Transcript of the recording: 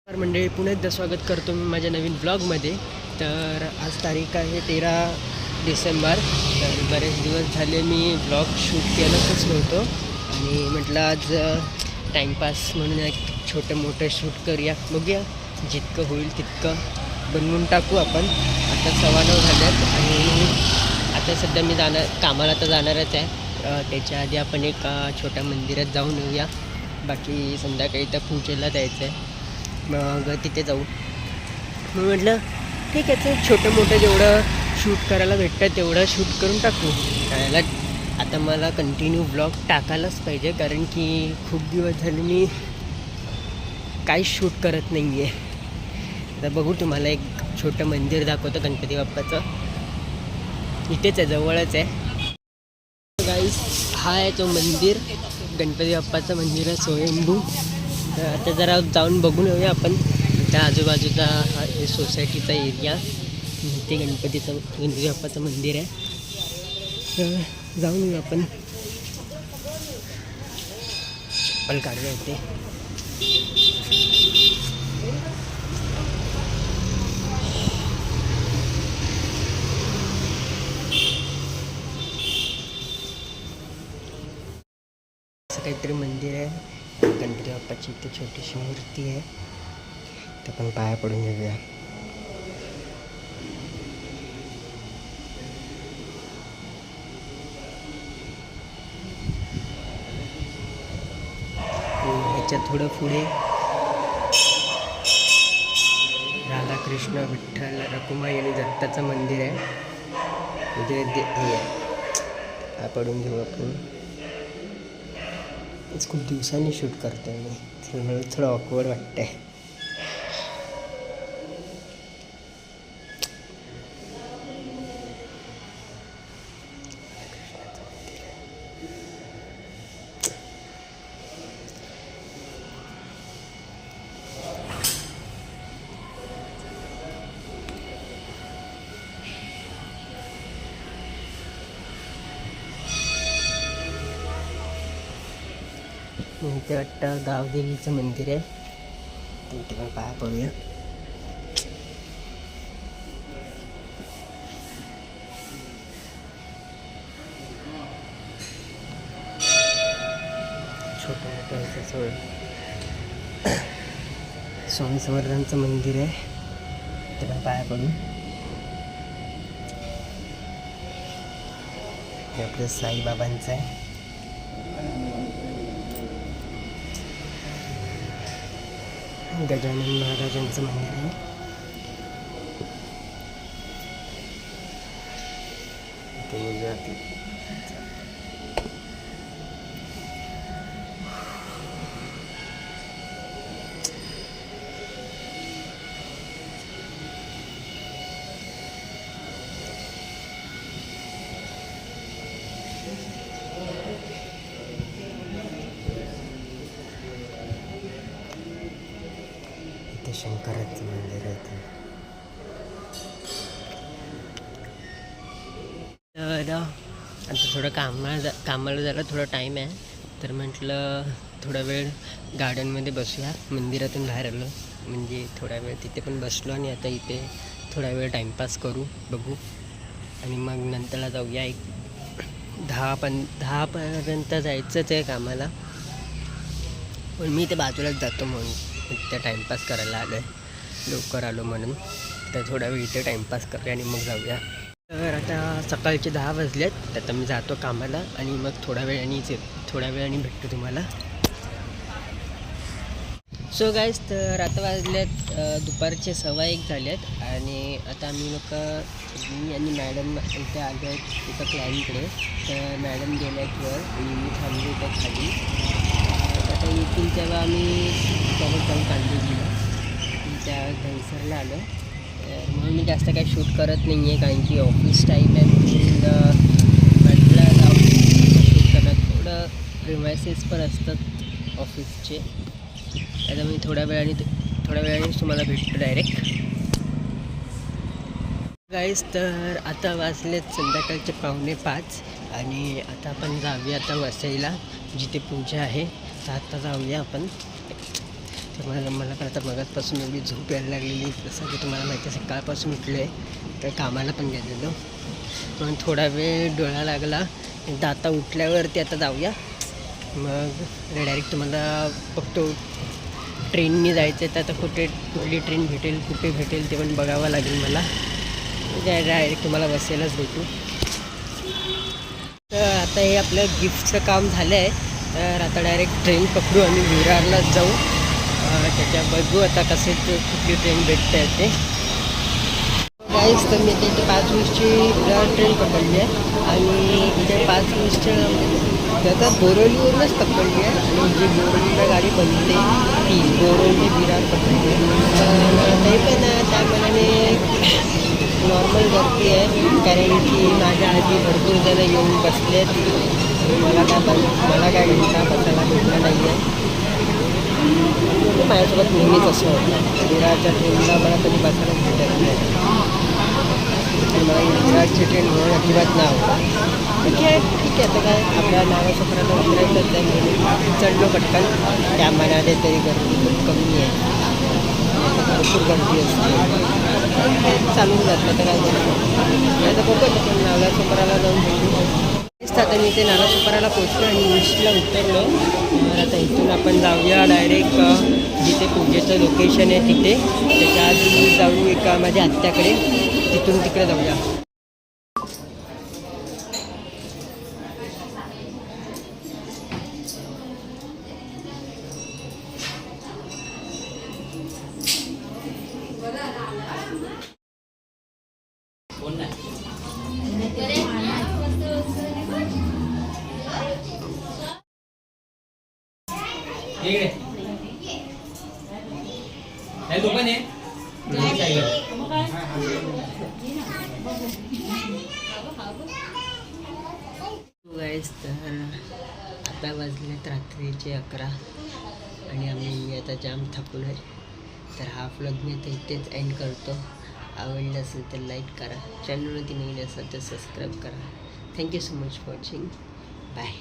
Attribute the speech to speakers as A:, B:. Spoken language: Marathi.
A: मंडळी, पुन्हा एकदा स्वागत करतो मी माझ्या नवीन ब्लॉगमध्ये. तर आज तारीख आहे 13 डिसेंबर. तर बरेच दिवस झाले मी ब्लॉग शूट केलंच नव्हतो आणि म्हटलं आज टाईमपास म्हणून एक छोटं मोठं शूट करूया. बघूया जितकं होईल तितकं बनवून टाकू आपण. आता 9:15 झाल्यात आणि आता सध्या मी कामाला तर जाणारच आहे. त्याच्या आधी आपण एक छोट्या मंदिरात जाऊन येऊया. बाकी संध्याकाळी तर पूजेला जायचं आहे, मग तिथे जाऊ. मग म्हटलं ठीक आहे, छोटं मोठं जेवढं शूट करायला भेटतं तेवढं शूट करून टाकू. त्याला आता मला कंटिन्यू ब्लॉग टाकायलाच पाहिजे, कारण की खूप दिवस झाले मी काहीच शूट करत नाही आहे. आता बघू, तुम्हाला एक छोटं मंदिर दाखवतं गणपती बाप्पाचं. इथेच आहे, जवळच आहे. गाईस, हा आहे तो मंदिर, गणपती बाप्पाचं मंदिर आहे स्वयंभू. तर आता जरा जाऊन बघून येऊया आपण. त्या आजूबाजूचा हा सोसायटीचा एरिया, इथे गणपती बाप्पाचं मंदिर आहे. तर जाऊन येऊ आपण. चप्पल काढूया इथे. असं काहीतरी मंदिर आहे गणपती बाप्पाची. इथे छोटीशी मूर्ती आहे, तर आपण पाया पडून घेऊया. ह्याच्या थोडं पुढे राधाकृष्ण, विठ्ठल, रखुमाई आणि दत्ताचं मंदिर आहे. इथे हे आहे, पाया पडून घेऊ आपण. खूप दिवसांनी शूट करतो मी, त्यामुळे थोडं ऑकवर्ड वाटतं आहे. इथे वाटतं गावदेवीचं मंदिर आहे, तिथे पण पाया पडूया. छोटं मोठं असं स्वामी समर्थांचं मंदिर आहे, ते पण पाया पडून. हे आपलं साईबाबांचं आहे. गजानन महाराजांचं मंदिर आहे. इथे शंकराचं मंदिर आहे. तर आता थोडं कामाला जायला थोडा टाईम आहे, तर म्हटलं थोडा वेळ गार्डनमध्ये बसूया. मंदिरातून बाहेर आलो म्हणजे थोडा वेळ तिथे पण बसलो आणि आता इथे थोडा वेळ टाईमपास करू, बघू. आणि मग नंतरला जाऊया. एक 10 पर्यंत जायचंच आहे कामाला, पण मी ते बाजूलाच जातो म्हणून इथे टाईमपास करायला आलो आहे. लवकर आलो म्हणून. तर थोडा वेळ इथे टाईमपास करूया आणि मग जाऊया. तर आता सकाळचे 10 वाजलेत. तर आता मी जातो कामाला आणि मग थोड्या वेळाने भेटतो तुम्हाला. सो गाईज, तर आता वाजल्यात दुपारचे 1:15 झाल्यात आणि आता मी आणि मॅडम इथे आलो आहेत एका क्लायंटकडे. तर मॅडम गेल्या आहेत वर आणि मी थांबलो इथं खाली. आता येतील तेव्हा आम्ही सोबत जाऊन कांदिवलीला, त्या घनसरला आलो. म्हणून मी जास्त काही शूट करत नाही आहे, कारण की ऑफिस टाईम आहे. म्हटलं जाऊन शूट करणं, थोडं प्रिमायसेस पण असतात ऑफिसचे. आता मी थोड्या वेळाने तुम्हाला भेटतो डायरेक्ट. गाईस, तर आता वाजलेत संध्याकाळचे 4:45 आणि आता आपण जाऊया आता वसईला, जिथे पूजा आहे. तर आता जाऊया आपण. तर मला पण आता मगाचपासून एवढी झोप यायला लागलेली, जसं की तुम्हाला माहिती आहे सकाळपासून उठलो आहे, तर कामाला पण गेलेलो. पण थोडा वेळ डोळा लागला, एकदा आता उठल्यावरती आता जाऊया. मग डायरेक्ट तुम्हाला बघतो ट्रेननी जायचं आहे, तर आता कुठली ट्रेन भेटेल, कुठे भेटेल ते पण बघावं लागेल मला. डायरेक्ट तुम्हाला बसायलाच भेटू. तर आता हे आपलं गिफ्टचं काम झालं आहे, तर आता डायरेक्ट ट्रेन पकडू आणि विरारलाच जाऊ. त्याच्या बघू आता कसे कुठली ट्रेन भेटते ते. गाईस, तर मी इथे 5:20ची ट्रेन पकडली आहे आणि इथे 5:20च्या आता बोरिवलीवरूनच पकडली आहे आणि जी बोरिवलीला गाडी बनते ती बोरिवली विरार पकडली आहे. तरी पण त्या मनाने नॉर्मल गर्दी आहे, कारण की माझ्या आधी भरपूर जणं येऊन बसले आहेत. मला काय घंटा बसायला भेटलं नाही आहे. माझ्यासोबत नेहमीच असं होतं, विरारच्या ट्रेनला मला कधी बसायला भेटत नाही. मला विरारची ट्रेन म्हणून अजिबात नाव ठीक आहे. आता काय आपल्या नावासोबत उतरायचं त्यामुळे चढलो पटकन. त्या मनाने तरी गर्दी खूप कमी आहे, भरपूर गर्दी असते, चालून जातं. तर काय नाही तर बघत आपण नालासोपाराला जाऊन भेटू. आता मी ते नालासोपाराला पोचलो आणि ईस्टला उतरलो. तर आता इथून आपण जाऊया डायरेक्ट जिथे पूजेचं लोकेशन आहे तिथे. त्याच्या आधी जाऊ एका माझ्या आत्याकडे, तिथून तिकडे जाऊया. गाईस, तर आता वाजलेत रात्रीचे 11 आणि मी आता जाम थकलो आहे. तर हा व्लॉग मी आता इथेच एंड करतो. आवडलं असेल तर लाईक करा, चॅनलवरती नवीन असेल तर सबस्क्राईब करा. Thank you so much for watching. Bye.